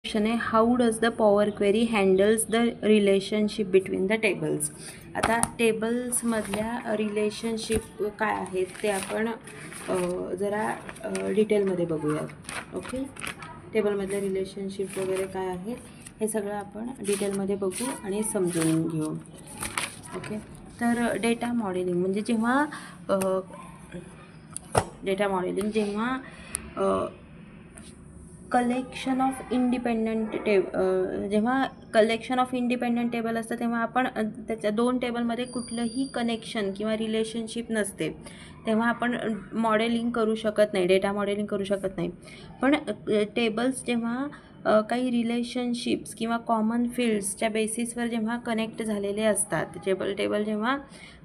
Question आहे, how does the power query handles the relationship between the tables. आता टेबल्समधल्या relationship काय आहेत ते आपण जरा डिटेलमध्ये बघूयात. ओके, टेबलमधल्या रिलेशनशिप वगैरे काय आहेत हे सगळं आपण डिटेलमध्ये बघू आणि समजून घेऊ. ओके, तर डेटा मॉडेलिंग म्हणजे जेव्हा कलेक्शन ऑफ इंडिपेंडंट जेव्हा कलेक्शन ऑफ इंडिपेंडंट टेबल असतं तेव्हा आपण त्याच्या दोन टेबलमध्ये कुठलंही कनेक्शन किंवा रिलेशनशिप नसते तेव्हा आपण मॉडेलिंग करू शकत नाही, डेटा मॉडेलिंग करू शकत नाही. पण टेबल्स जेव्हा काही रिलेशनशिप्स किंवा कॉमन फील्ड्सच्या बेसिसवर जेव्हा कनेक्ट झालेले असतात, टेबल जेव्हा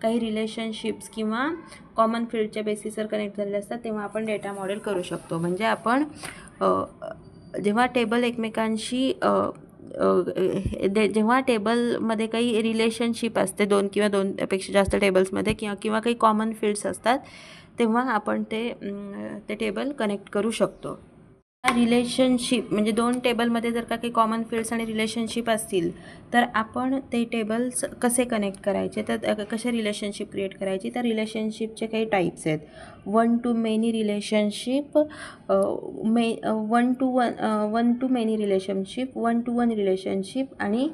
काही रिलेशनशिप्स किंवा कॉमन फील्डच्या बेसिसवर कनेक्ट झालेले असतात तेव्हा आपण डेटा मॉडेल करू शकतो. म्हणजे आपण जेव्हा टेबल एकमेकांशी जेव्हा टेबलमध्ये काही रिलेशनशिप असते दोन किंवा दोनपेक्षा जास्त टेबल्समध्ये किंवा काही कॉमन फील्ड्स असतात तेव्हा आपण ते टेबल कनेक्ट करू शकतो. रिलेशनशिप म्हणजे दोन टेबलमध्ये जर का काही कॉमन फील्ड्स आणि रिलेशनशिप असतील तर आपण ते टेबल्स कसे कनेक्ट करायचे, तर कसे रिलेशनशिप क्रिएट करायची. तर रिलेशनशिपचे काही टाईप्स आहेत. One to many relationship, one to many relationship, one to one relationship आणि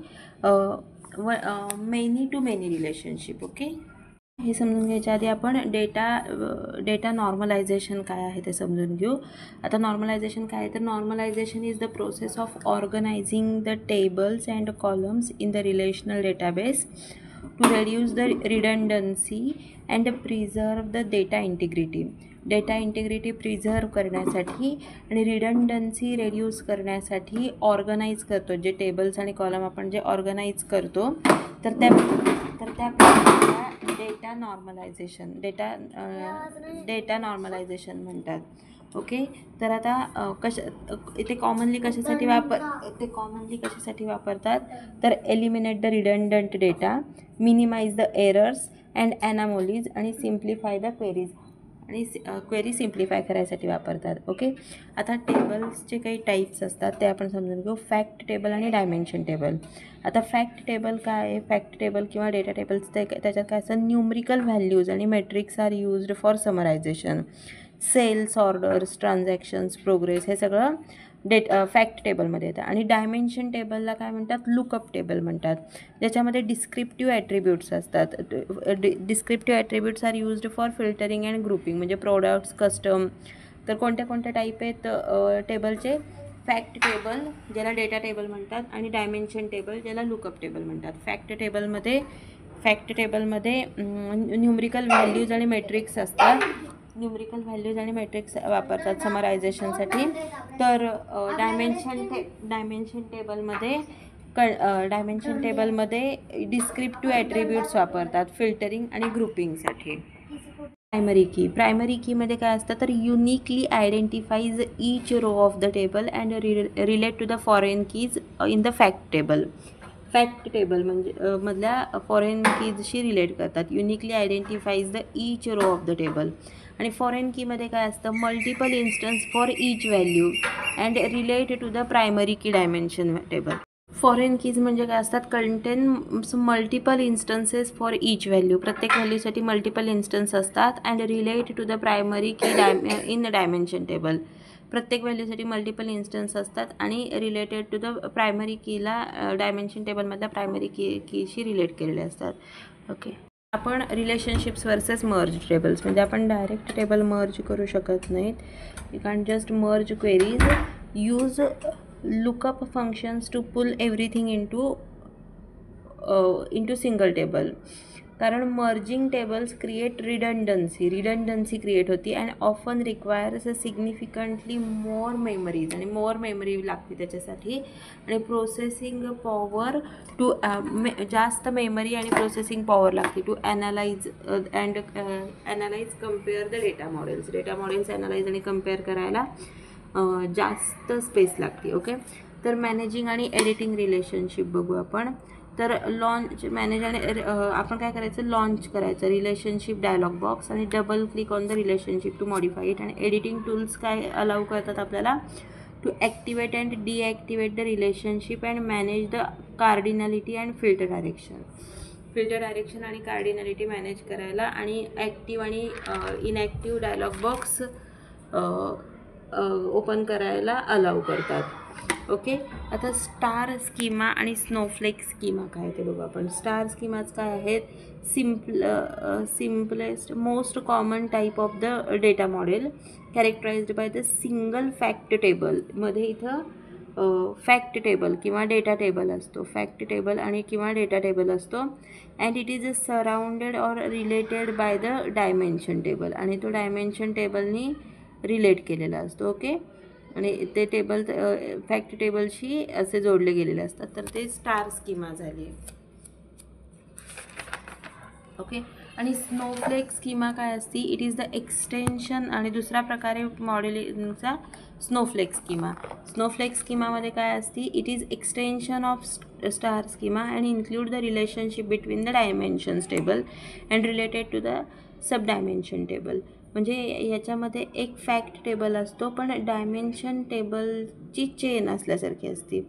many to many relationship. Okay, हे समजून घ्यायच्या आधी आपण डेटा नॉर्मलायझेशन काय आहे ते समजून घेऊ. आता नॉर्मलायझेशन काय आहे, तर normalization is the process of organizing the tables and columns in the relational database to reduce the redundancy and preserve the data integrity. Data integrity preserve करण्यासाठी आणि रिडंडन्सी रेड्यूस करण्यासाठी ऑर्गनाईज करतो. जे टेबल्स आणि कॉलम आपण जे ऑर्गनाईज करतो तर त्या डेटा नॉर्मलायझेशन म्हणतात. ओके, तर आता ते कॉमनली कशासाठी वापरतात, तर eliminate the redundant data, minimize the errors and anomalies आणि सिम्प्लिफाय द क्वेरीज आणि क्वेरी सिम्प्लिफाय करायसाठी वापरतात. ओके, आता टेबल्सचे काही टाईप्स असतात ते आपण समजून घेऊ. फॅक्ट टेबल आणि डायमेन्शन टेबल. आता फॅक्ट टेबल काय आहे, फॅक्ट टेबल किंवा डेटा टेबल्स त्याच्यात काय असतं, न्यूमरिकल व्हॅल्यूज आणि metrics are used for summarization. Sales, orders, transactions, progress हे सगळं फॅक्ट टेबलमध्ये येतं. आणि डायमेन्शन टेबलला काय म्हणतात, लुकअप टेबल म्हणतात, ज्याच्यामध्ये डिस्क्रिप्टिव्ह ॲट्रिब्यूट्स असतात. Descriptive attributes are used for filtering and grouping. म्हणजे प्रोडक्ट्स, कस्टम. तर कोणत्या टाईप आहेत टेबलचे, फॅक्ट टेबल ज्याला डेटा टेबल म्हणतात आणि डायमेन्शन टेबल ज्याला लुकअप टेबल म्हणतात. फॅक्ट टेबलमध्ये न्यूमरिकल व्हॅल्यूज आणि मेट्रिक्स असतात. न्यूमरिकल व्हॅल्यूज आणि मेट्रिक्स वापरतात समरायझेशनसाठी. तर डायमेन्शन टेबलमध्ये डिस्क्रिप्टिव्ह ॲट्रिब्यूट्स वापरतात फिल्टरिंग आणि ग्रुपिंगसाठी. प्रायमरी कीमध्ये काय असतं, तर uniquely identifies each row of the table and relate to the foreign keys in the fact table म्हणजे मधल्या फॉरेन कीजशी रिलेट करतात. Uniquely identifies the each row of the table. आणि फॉरेन कीमध्ये काय असतं, multiple instance for each value and relate to the primary key dimension table. Foreign keys म्हणजे काय असतात, contain multiple instances for each value. प्रत्येक व्हॅल्यूसाठी मल्टिपल इन्स्टन्स असतात. And relate to the primary की इन डायमेन्शन टेबल. प्रत्येक व्हॅल्यूसाठी multiple instance असतात आणि रिलेटेड टू द प्रायमरी कीला डायमेन्शन टेबलमधल्या प्रायमरी कीशी रिलेट केलेले असतात. ओके, आपण रिलेशनशिप्स वर्सेस मर्ज टेबल्स म्हणजे आपण डायरेक्ट टेबल मर्ज करू शकत नाहीत. You can just merge queries, use lookup functions to pull everything into single table. कारण merging tables create redundancy create होती and often requires significantly more memory लागते त्याच्यासाठी. आणि प्रोसेसिंग पॉवर जास्त मेमरी आणि प्रोसेसिंग पॉवर लागते to analyse compare the data models analyse आणि compare करायला जास्त स्पेस लागते. ओके, तर मॅनेजिंग आणि एडिटिंग रिलेशनशिप बघू आपण. तर आपण काय करायचं, लॉन्च करायचं रिलेशनशिप डायलॉग बॉक्स आणि double click on the relationship to modify it. आणि एडिटिंग टूल्स काय अलाउ करतात आपल्याला, to activate and deactivate the relationship and manage the cardinality and filter direction. Filter direction आणि कार्डिनॅलिटी मॅनेज करायला आणि active आणि inactive dialog box open करायला allow करतात. ओके, आता स्टार स्कीमा आणि स्नोफ्लेक स्कीमा काय ते बघू आपण. स्टार स्कीमाज काय आहेत? Simplest most common type of the data model कॅरेक्टराइज्ड by the single fact table. मध्ये इथं फॅक्ट टेबल किंवा डेटा टेबल असतो, फॅक्ट टेबल आणि किंवा डेटा टेबल असतो. And it is surrounded or related by the dimension table, आणि तो dimension टेबलनी relate केलेला असतो. ओके, आणि ते टेबल फॅक्ट टेबलशी असे जोडले गेलेले असतात, तर ते स्टार स्कीमा झाली. ओके, आणि स्नोफ्लेक स्कीमा काय असती? It is the extension. आणि दुसरा प्रकारे मॉडेलिंगचा स्नोफ्लेक स्कीमा. स्नोफ्लेक स्कीमामध्ये काय असती? It is extension of star schema and include the relationship between the dimensions table and related to the sub dimension table. म्हणजे याच्यामध्ये एक फॅक्ट टेबल असतो, पण डायमेन्शन टेबलची चेन असल्यासारखी असते.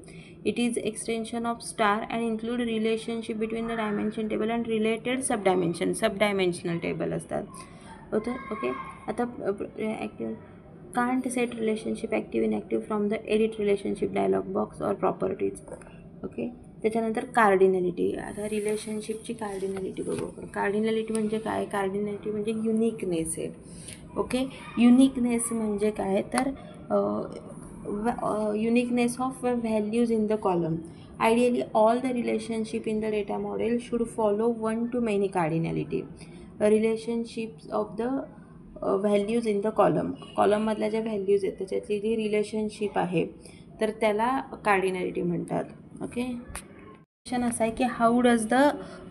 It is extension of star and include relationship between the dimension table and related sub dimensional table असतात. Okay, आता active can't set relationship active inactive from the edit relationship dialog box or properties. Okay, त्याच्यानंतर cardinality. आता रिलेशनशिपची कार्डिनॅलिटी बघू आपण. कार्डिनॅलिटी म्हणजे काय? कार्डिनॅलिटी म्हणजे uniqueness आहे. ओके, युनिकनेस म्हणजे काय? तर uniqueness of values in the column. Ideally all the relationship in the data model should follow 1 to many cardinality. Relationships of the values in the कॉलममधल्या ज्या व्हॅल्यूज आहेत त्याच्यातली जी रिलेशनशिप आहे तर त्याला कार्डिनॅलिटी म्हणतात. ओके, क्वेश्चन असा आहे की how does the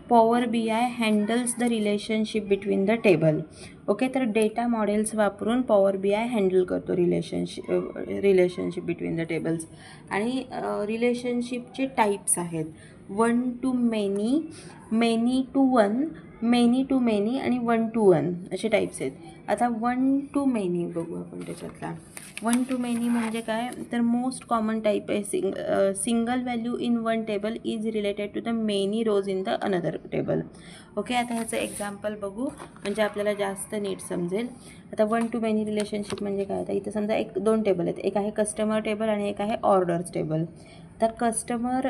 power BI handles the relationship between the table. Okay, तर डेटा मॉडेल्स वापरून पॉवर BI हँडल करतो रिलेशनशिप बिटवीन द टेबल्स. आणि रिलेशनशिपचे टाईप्स आहेत 1 to many, many to 1, many to many आणि 1 to 1 असे टाईप्स आहेत. आता 1 to many बघू आपण त्याच्यातला. 1 to many म्हणजे काय? तर मोस्ट कॉमन टाईप आहे single value in one table is related to the many rows in the another table. Okay, आता ह्याचं एक्झाम्पल बघू म्हणजे आपल्याला जास्त नीट समजेल. आता 1 to many रिलेशनशिप म्हणजे काय? आता इथं समजा 2 टेबल आहेत, एक आहे कस्टमर टेबल आणि एक आहे ऑर्डर्स टेबल. तर कस्टमर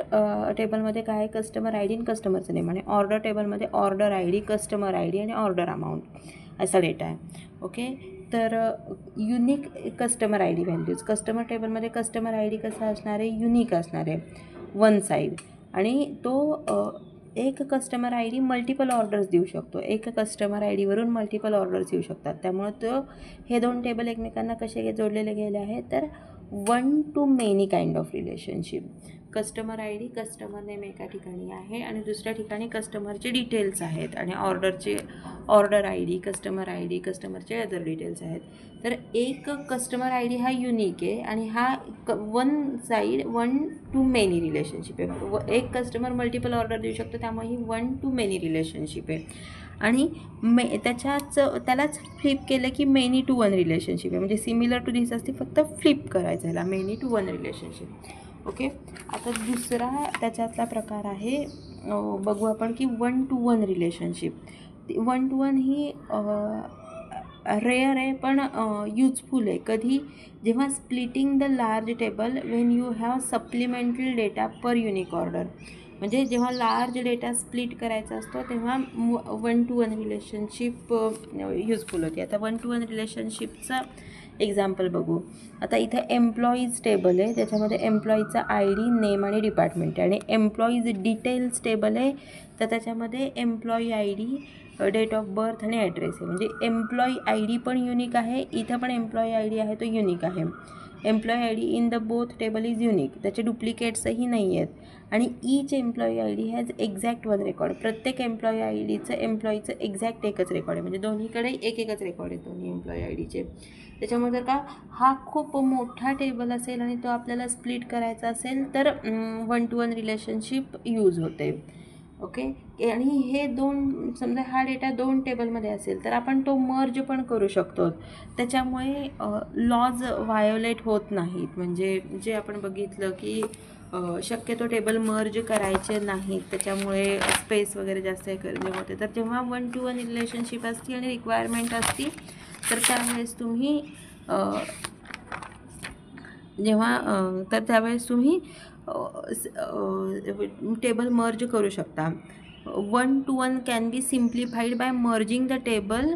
टेबलमध्ये काय आहे? कस्टमर आय डी आणि कस्टमरचं नेम. आणि ऑर्डर टेबलमध्ये order I D, customer I D आणि ऑर्डर अमाऊंट असा डेटा आहे. ओके, तर unique customer I D values. Customer टेबलमध्ये कस्टमर आय डी कसा असणार आहे? युनिक असणार आहे, वन साईड. आणि तो एक customer I D multiple orders देऊ शकतो. एक कस्टमर आय डीवरून मल्टिपल ऑर्डर्स येऊ शकतात. त्यामुळं हे 2 टेबल एकमेकांना कसे जोडलेले गेले आहेत? तर 1 to many kind of relationship. Customer I D, customer name एका ठिकाणी आहे आणि दुसऱ्या ठिकाणी कस्टमरचे डिटेल्स आहेत आणि ऑर्डर आय डी, कस्टमरचे अदर डिटेल्स आहेत. तर एक कस्टमर आय डी हा युनिक आहे आणि हा 1 to many रिलेशनशिप आहे. एक कस्टमर मल्टिपल ऑर्डर देऊ शकतो, त्यामुळे ही 1 to many रिलेशनशिप आहे. आणि त्यालाच फ्लिप केलं की मेनी टू 1 रिलेशनशिप आहे. म्हणजे सिमिलर टू दिस असते, फक्त फ्लिप करायचं ह्याला मेनी टू 1 रिलेशनशिप. ओके, आता दुसरा त्याच्यातला प्रकार आहे बघू आपण की 1 to 1 relationship. 1 to 1 he rare आहे पण यूजफुल आहे. कधी? जेव्हा splitting the large table Wien you have supplementary data per unique order. म्हणजे जेव्हा लार्ज डेटा स्प्लिट करायचा असतो तेव्हा 1 to 1 रिलेशनशिप यूजफुल होते. आता 1 to 1 रिलेशनशिपचा एक्झाम्पल बघू. आता इथं एम्प्लॉईज टेबल आहे, त्याच्यामध्ये एम्प्लॉईचा आय डी, नेम आणि डिपार्टमेंट आहे. आणि एम्प्लॉईज डिटेल्स टेबल आहे, तर त्याच्यामध्ये employee I D, date of birth आणि ॲड्रेस आहे. म्हणजे एम्प्लॉई आय डी पण युनिक आहे, इथं पण एम्प्लॉई आय डी आहे तो युनिक आहे. Employee I D in the both table is unique, त्याचे डुप्लिकेट्सही नाही आहेत. आणि each employee I D has exact 1 record. प्रत्येक एम्प्लॉई आय डीचं एम्प्लॉईचं एक्झॅक्ट एकच रेकॉर्ड आहे. म्हणजे दोन्हीकडे एकच रेकॉर्ड आहे दोन्ही एम्प्लॉई आय डीचे. त्याच्यामुळे जर का हा खूप मोठा टेबल असेल आणि तो आपल्याला स्प्लिट करायचा असेल तर 1 to 1 रिलेशनशिप यूज होते. ओके. आणि हे दोन, समजा हा डेटा 2 टेबलमध्ये असेल तर आपण तो मर्ज पण करू शकतो. त्याच्यामुळे लॉज व्हायोलेट होत नाहीत. म्हणजे जे आपण बघितलं की शक्यतो टेबल मर्ज करायचे नाहीत, त्याच्यामुळे स्पेस वगैरे जास्त हे करणे होते. तर जेव्हा 1 to 1 रिलेशनशिप असते आणि रिक्वायरमेंट असती तर त्यावेळेस तुम्ही त्यावेळेस तुम्ही टेबल मर्ज करू शकता. 1 to 1 can be simplified by merging the table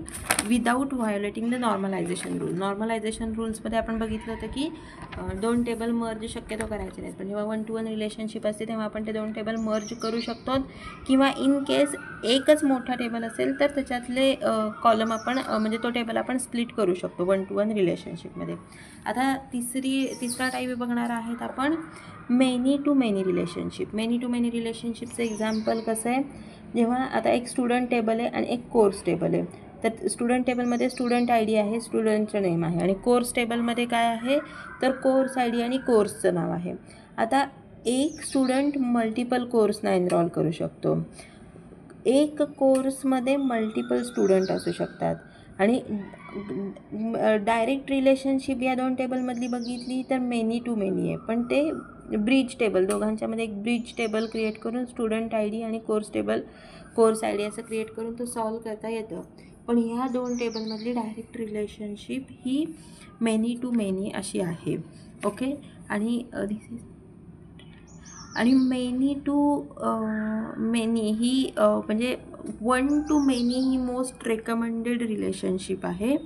without violating the normalization rule. Normalization रूल्समध्ये आपण बघितलं होतं की 2 टेबल मर्ज शक्यतो करायचे नाहीत, पण जेव्हा 1 to 1 रिलेशनशिप असते तेव्हा आपण ते 2 टेबल मर्ज करू शकतो. किंवा इन केस एकच मोठा टेबल असेल तर त्याच्यातले कॉलम आपण म्हणजे तो टेबल आपण स्प्लिट करू शकतो 1 to 1 रिलेशनशिपमध्ये. आता तिसरा टाईप बघणार आहेत आपण many to many relationship. Many to many रिलेशनशिपचं एक्झाम्पल कसं आहे, जेव्हा आता एक स्टुडंट टेबल आहे आणि एक कोर्स टेबल आहे. तर स्टुडंट टेबलमध्ये स्टुडंट आय डी आहे, स्टुडंटचं नेम आहे, आणि कोर्स टेबलमध्ये काय आहे तर कोर्स आय डी आणि कोर्सचं नाव आहे. आता एक स्टुडंट मल्टिपल कोर्सना एनरोल करू शकतो. एक कोर्समध्ये मल्टिपल स्टुडंट असू शकतात. आणि डायरेक्ट रिलेशनशिप या 2 टेबलमधली बघितली तर मेनी टू मेनी आहे, पण ते ब्रिज टेबल, दोघांच्यामध्ये एक ब्रिज टेबल क्रिएट करून स्टुडंट आय डी आणि कोर्स आय डी असं क्रिएट करून तो सॉल्व करता येतं. पण ह्या 2 टेबलमधली डायरेक्ट रिलेशनशिप ही मेनी टू मेनी अशी आहे. ओके. आणि मेनी टू मेनी ही म्हणजे 1 to many he most recommended relationship आहे.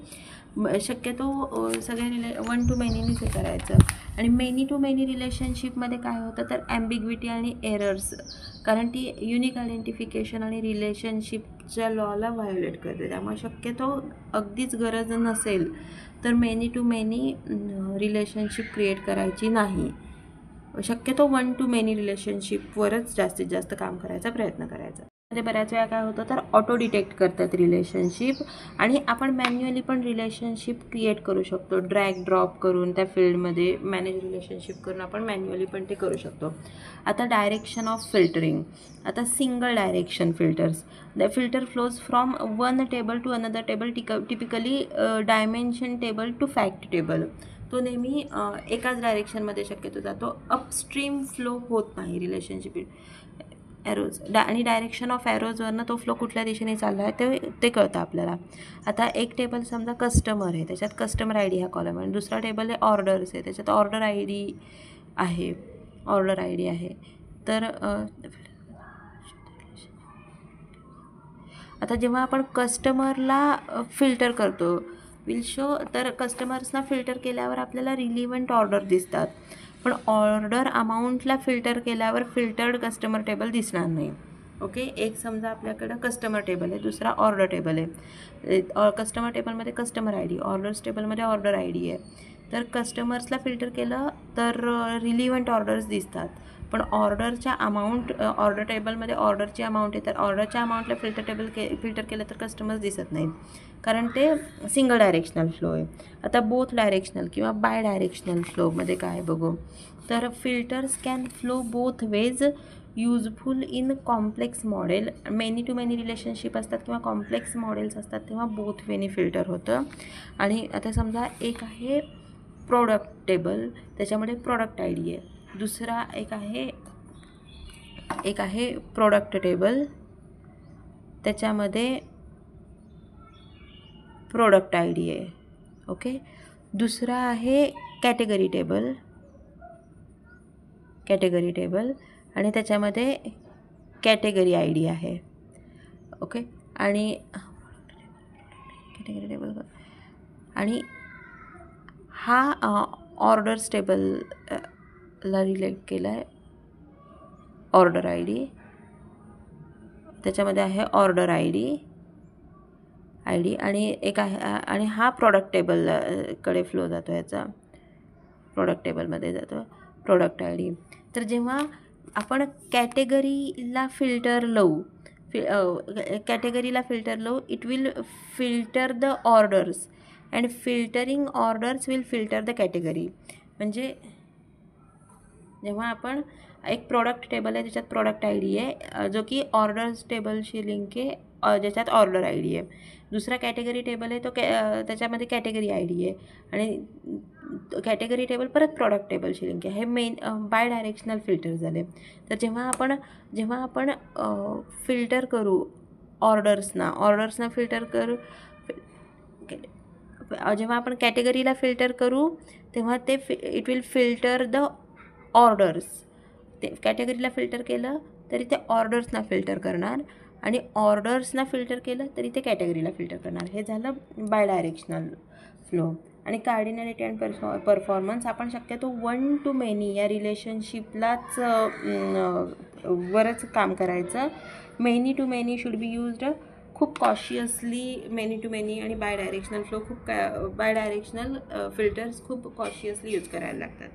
शक्यतो सगळ्या 1 to मेनीनीच हे करायचं. आणि मेनी टू मेनी रिलेशनशिपमध्ये काय होतं तर ॲम्बिग्विटी आणि एरर्स, कारण ती युनिक आयडेंटिफिकेशन आणि रिलेशनशिपच्या लॉला व्हायोलेट करते. त्यामुळे शक्यतो अगदीच गरज नसेल तर many to many relationship create करायची नाही. शक्यतो 1 to मेनी रिलेशनशिपवरच जास्तीत जास्त काम करायचा प्रयत्न करायचा. मध्ये बऱ्याच वेळा काय होतं तर ऑटो डिटेक्ट करतात रिलेशनशिप, आणि आपण मॅन्युअली पण रिलेशनशिप क्रिएट करू शकतो. ड्रॅग ड्रॉप करून त्या फील्डमध्ये मॅनेज रिलेशनशिप करून आपण मॅन्युअली पण ते करू शकतो. आता डायरेक्शन ऑफ फिल्टरिंग. आता single direction filters. The filter flows from one table to another table, typically dimension table to fact table. तो नेहमी एकाच डायरेक्शनमध्ये शक्यतो जातो. अपस्ट्रीम फ्लो होत नाही रिलेशनशिप. ॲरोज आणि डायरेक्शन ऑफ ॲरोजवरनं तो फ्लो कुठल्या दिशेने चालला आहे ते कळतं आपल्याला. आता एक टेबल समजा कस्टमर आहे, त्याच्यात कस्टमर आय डी हा कॉलम आहे. आणि दुसरा टेबल आहे ऑर्डर्स आहे, त्याच्यात ऑर्डर आय डी आहे. तर आता जेव्हा आपण कस्टमरला फिल्टर करतो विल शो, तर कस्टमर्सना फिल्टर केल्यावर आपल्याला रिलिव्हंट ऑर्डर दिसतात, पण ऑर्डर अमाऊंटला फिल्टर केल्यावर फिल्टर्ड कस्टमर टेबल दिसणार नाही. ओके. एक समजा आपल्याकडं कस्टमर टेबल आहे, दुसरा ऑर्डर टेबल आहे. कस्टमर टेबलमध्ये कस्टमर आय डी, ऑर्डर्स टेबलमध्ये ऑर्डर आय डी आहे. तर कस्टमर्सला फिल्टर केलं तर रिलिव्हंट ऑर्डर्स दिसतात, पण ऑर्डरच्या अमाऊंट, ऑर्डर टेबलमध्ये ऑर्डरची अमाऊंट आहे, तर ऑर्डरच्या अमाऊंटला फिल्टर केलं तर कस्टमर्स दिसत नाहीत, कारण ते सिंगल डायरेक्शनल फ्लो आहे. आता बोथ डायरेक्शनल किंवा बाय डायरेक्शनल फ्लोमध्ये काय बघू तर filters can flow both ways, useful in complex model. Many to many relationship असतात किंवा कॉम्प्लेक्स मॉडेल्स असतात तेव्हा बोथ वेनी फिल्टर होतं. आणि आता समजा एक आहे प्रोडक्ट टेबल, त्याच्यामध्ये प्रोडक्ट आय डी आहे. दुसरा एक आहे प्रोडक्ट टेबल, त्याच्यामध्ये प्रोडक्ट आय डी आहे. ओके. दुसरा आहे कॅटेगरी टेबल आणि त्याच्यामध्ये कॅटेगरी आय डी आहे. ओके. आणि कॅटेगरी टेबल आणि हा ऑर्डर्स टेबलला रिलेट केला आहे ऑर्डर आय डी, त्याच्यामध्ये आहे ऑर्डर आय डी आणि एक आहे, आणि हा प्रोडक्ट टेबलकडे फ्लो जातो, याचा प्रोडक्ट टेबलमध्ये जातो प्रोडक्ट आय डी. तर जेव्हा आपण कॅटेगरीला फिल्टर लावू, it will filter the orders and filtering orders will filter the category. म्हणजे जेव्हा आपण एक प्रोडक्ट टेबल आहे त्याच्यात प्रोडक्ट आय डी आहे जो की ऑर्डर्स टेबलशी लिंक आहे ज्याच्यात ऑर्डर आय डी आहे. दुसरा कॅटेगरी टेबल आहे तो त्याच्यामध्ये कॅटेगरी आय डी आहे आणि कॅटेगरी टेबल परत प्रॉडक्ट टेबलशी लिंक आहे. हे मेन बाय डायरेक्शनल फिल्टर झाले. तर जेव्हा आपण फिल्टर करू ऑर्डर्सना फिल्टर करू, जेव्हा आपण कॅटेगरीला फिल्टर करू तेव्हा ते it will filter the orders. ते कॅटेगरीला फिल्टर केलं तरी ते ऑर्डर्सना फिल्टर करणार आणि ऑर्डर्सना फिल्टर केलं तरी ते कॅटेगरीला फिल्टर करणार. हे झालं बाय डायरेक्शनल फ्लो. आणि कार्डिनॅलिटी अँड परफॉर्मन्स आपण शक्यतो 1 to many या रिलेशनशिपलाच वरच काम करायचं. Many to many should be used खूप कॉशियसली. मेनी टू मेनी आणि bidirectional flow bidirectional filters खूप कॉशियसली यूज करायला लागतात.